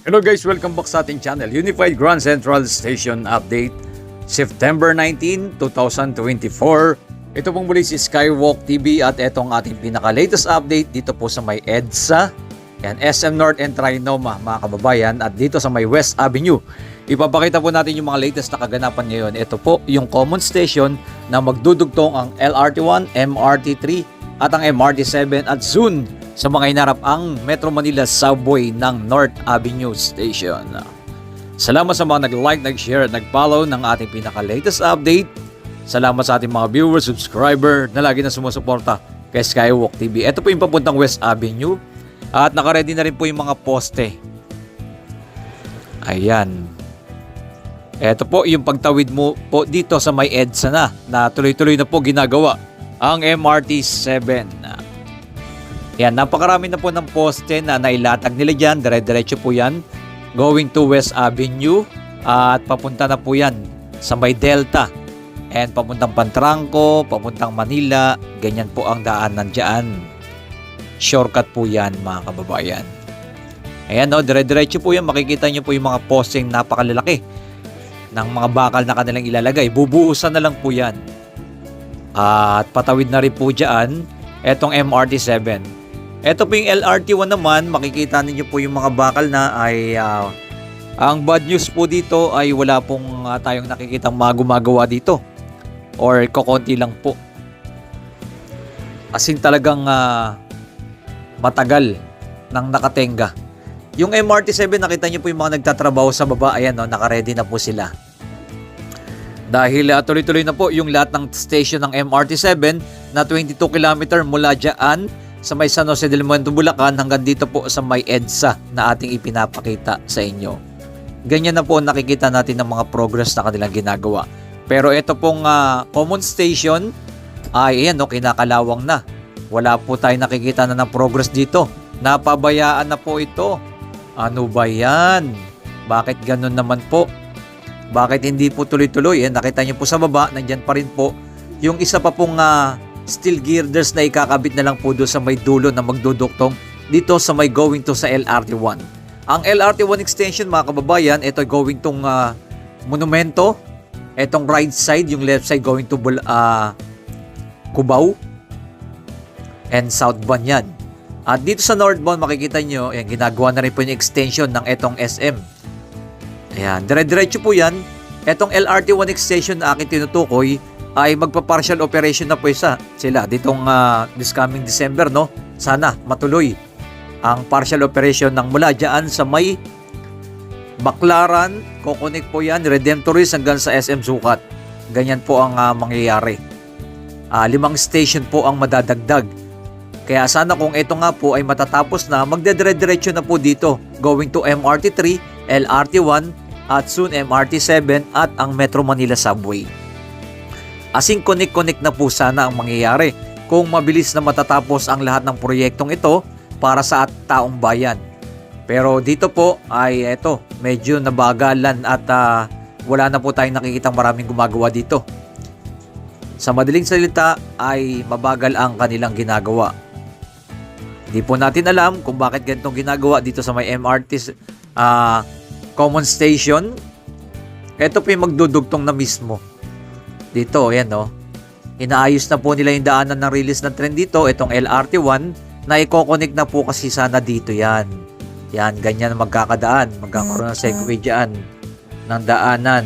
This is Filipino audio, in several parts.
Hello guys, welcome back sa ating channel, Unified Grand Central Station Update, September 19, 2024. Ito pong muli si Skywalk TV at itong ating pinaka-latest update dito po sa may EDSA, yan, SM North and Trinoma mga kababayan, at dito sa may West Avenue. Ipapakita po natin yung mga latest na kaganapan ngayon. Ito po yung common station na magdudugtong ang LRT1, MRT3 at ang MRT7 at soon sa mga inarap ang Metro Manila Subway ng North Avenue Station. Salamat sa mga nag-like, nag-share at nag-follow ng ating pinaka-latest update. Salamat sa ating mga viewers, subscriber na lagi na sumusuporta kay Skywalk TV. Ito po yung papuntang West Avenue at nakaready na rin po yung mga poste. Ayan. Ito po yung pagtawid mo po dito sa may EDSA na tuloy-tuloy na po ginagawa ang MRT7. Yan, napakarami na po ng poste na nailatag nila dyan. Dire-diretso po yan going to West Avenue at papunta na po yan sa may Delta and papuntang Pantranco, papuntang Manila. Ganyan po ang daanan dyan. Shortcut po yan mga kababayan. Ayan o, dire-diretso po yan. Makikita nyo po yung mga posting napakalalaki ng mga bakal na kanilang ilalagay. Bubuusan na lang po yan. At patawid na rin po dyan etong MRT7. Ito po yung LRT1 naman, makikita ninyo po yung mga bakal na ay ang bad news po dito ay wala pong tayong nakikitang mga gumagawa dito or kokonti lang po. Asing talagang matagal nang nakatenga. Yung MRT7, nakita nyo po yung mga nagtatrabaho sa baba, ayan no, nakaready na po sila. Dahil tuloy-tuloy na po yung lahat ng station ng MRT7 na 22 km mula dyan sa may San Jose del Monte, Bulacan hanggang dito po sa may EDSA na ating ipinapakita sa inyo. Ganyan na po nakikita natin ng mga progress na kanilang ginagawa. Pero ito pong common station ay ayan, no, kinakalawang na. Wala po tayo nakikita na ng progress dito. Napabayaan na po ito. Ano ba yan? Bakit ganun naman po? Bakit hindi po tuloy-tuloy? Nakita niyo po sa baba, nandyan pa rin po yung isa pa pong steel girders na ikakabit na lang po doon sa may dulo na magduduktong dito sa may going to sa LRT1. Ang LRT1 extension mga kababayan, ito going tong Monumento. Itong right side, yung left side going to Cubao and southbound yan. At dito sa northbound makikita nyo, yan, ginagawa na rin po yung extension ng itong SM. Ayan, dire-diretso po yan. Itong LRT1 extension na aking tinutukoy ay magpa-partial operation na po sila ditong this coming December, no? Sana matuloy ang partial operation ng mula dyan sa may Baclaran, kukunik po yan, Redemptorist hanggang sa SM Sukat. Ganyan po ang mangyayari. 5 station po ang madadagdag. Kaya sana kung ito nga po ay matatapos na, magdedire-diretso na po dito going to MRT3, LRT1 at soon MRT7 at ang Metro Manila Subway. Asing connect na po sana ang mangyayari kung mabilis na matatapos ang lahat ng proyektong ito para sa taong bayan. Pero dito po ay eto, medyo nabagalan at wala na po tayong nakikitang maraming gumagawa dito. Sa madaling salita ay mabagal ang kanilang ginagawa. Hindi po natin alam kung bakit ganitong ginagawa dito sa may MRT common station. Ito po yung magdudugtong na mismo. Dito, ayan no. Inaayos na po nila yung daanan ng release ng tren dito. Itong LRT1 na i-connect na po kasi sana dito yan. Yan, ganyan magkakadaan. Magkakaroon ng segue dyan ng daanan.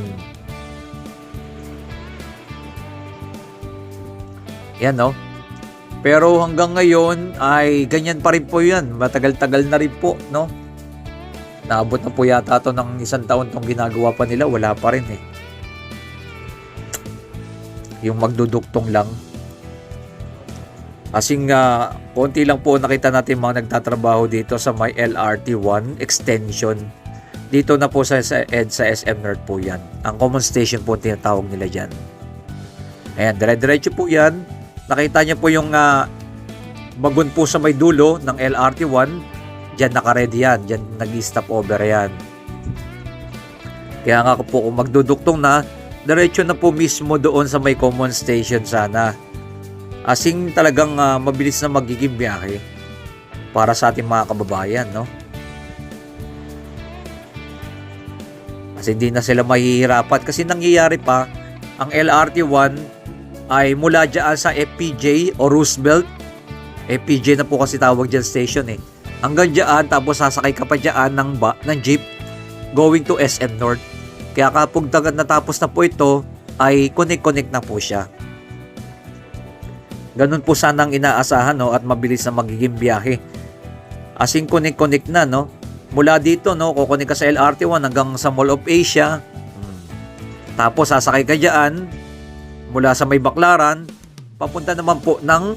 Yan no. Pero hanggang ngayon ay ganyan pa rin po yan. Matagal-tagal na rin po, no. Naabot na po yata ito ng 1 taon tong ginagawa pa nila. Wala pa rin eh. Yung magduduktong lang. Kasing konti lang po nakita natin mga nagtatrabaho dito sa may LRT1 extension. Dito na po sa EDSA SM North po yan. Ang common station po tinatawag nila dyan. Ayan, dire-diretso po yan. Nakita niyo po yung bagon po sa may dulo ng LRT1. Diyan naka-ready yan. Diyan nag-stop over yan. Kaya nga po kung magduduktong na, diretso na po mismo doon sa may common station sana. Asing talagang mabilis na magiging biyahe para sa ating mga kababayan, no? Kasi hindi na sila mahihirapan kasi nangyayari pa ang LRT1 ay mula dyan sa FPJ o Roosevelt. FPJ na po kasi tawag dyan station eh. Hanggang dyan, tapos sasakay ka pa dyan ng jeep going to SM North. Kaya kapag natapos na po ito, ay connect na po siya. Ganun po sana ang inaasahan, no, at mabilis na magiging biyahe. As in connect na, no. Mula dito, no, kukunik ka sa LRT1 hanggang sa Mall of Asia. Tapos sasakay ka dyan mula sa may Baclaran, papunta naman po ng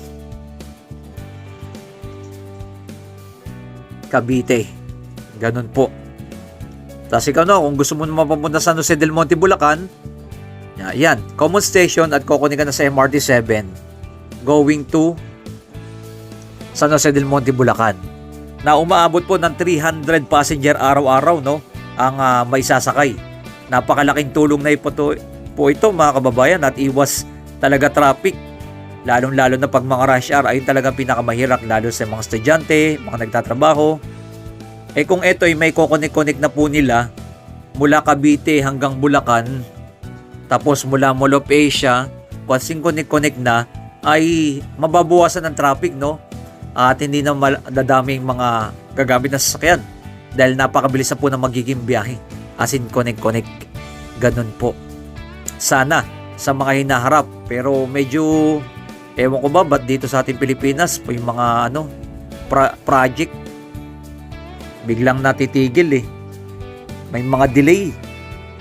Cavite. Ganun po. Tapos ikaw, no, kung gusto mo naman papunta sa San Jose del Monte, Bulacan, yan, common station at kukunin ka na sa MRT7 going to San Jose del Monte, Bulacan, na umaabot po ng 300 passenger araw-araw, no, ang may sasakay. Napakalaking tulong na po ito, mga kababayan, at iwas talaga traffic, lalong-lalo na pag mga rush hour ay talagang pinakamahirap, lalo sa mga estudyante, mga nagtatrabaho. Kung ito ay may kukonek-connect na po nila mula Cavite hanggang Bulacan, tapos mula Mall of Asia, kasing connect na, ay mababawasan ng traffic, no? At hindi na dadaming mga gagamit na sasakyan dahil napakabilis na po na magiging biyahe. As in connect. Ganun po. Sana sa mga hinaharap. Pero medyo, ewan ko ba, ba't dito sa ating Pilipinas, po yung mga project, biglang natitigil eh. May mga delay.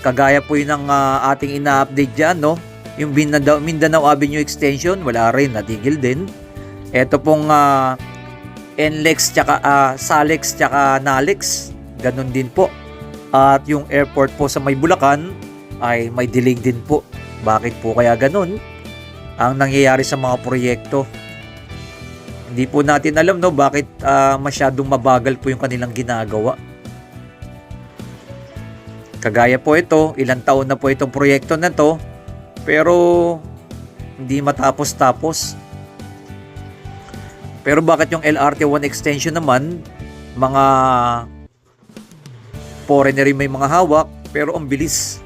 Kagaya po yun ang ating ina-update dyan, no? Yung Mindanao Avenue Extension, wala rin, natigil din. Ito pong NLEX, tsaka SALEX, tsaka NALEX, ganun din po. At yung airport po sa may Bulacan ay may delay din po. Bakit po kaya ganun? Ang nangyayari sa mga proyekto. Hindi po natin alam, no, bakit masyadong mabagal po yung kanilang ginagawa. Kagaya po ito, ilang taon na po itong proyekto na to, pero hindi matapos-tapos. Pero bakit yung LRT1 extension naman, mga foreigner may mga hawak, pero ang bilis.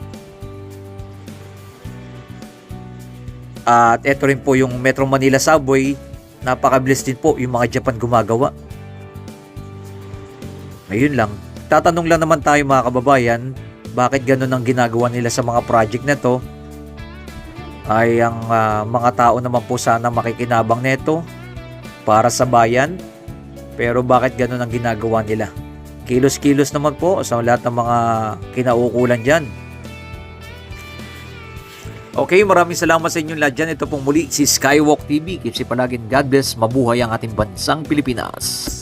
At ito rin po yung Metro Manila Subway, napakabilis din po yung mga Japan gumagawa. Ayun lang. Tatanong lang naman tayo, mga kababayan, bakit ganun ang ginagawa nila sa mga project na to? Ay ang mga tao naman po sana makikinabang neto para sa bayan. Pero bakit ganun ang ginagawa nila? Kilos-kilos naman po sa lahat ng mga kinaukulan dyan. Okay, maraming salamat sa inyong lahat dyan. Ito pong muli si Skywalk TV. Keep safe palaging. God bless. Mabuhay ang ating bansang Pilipinas.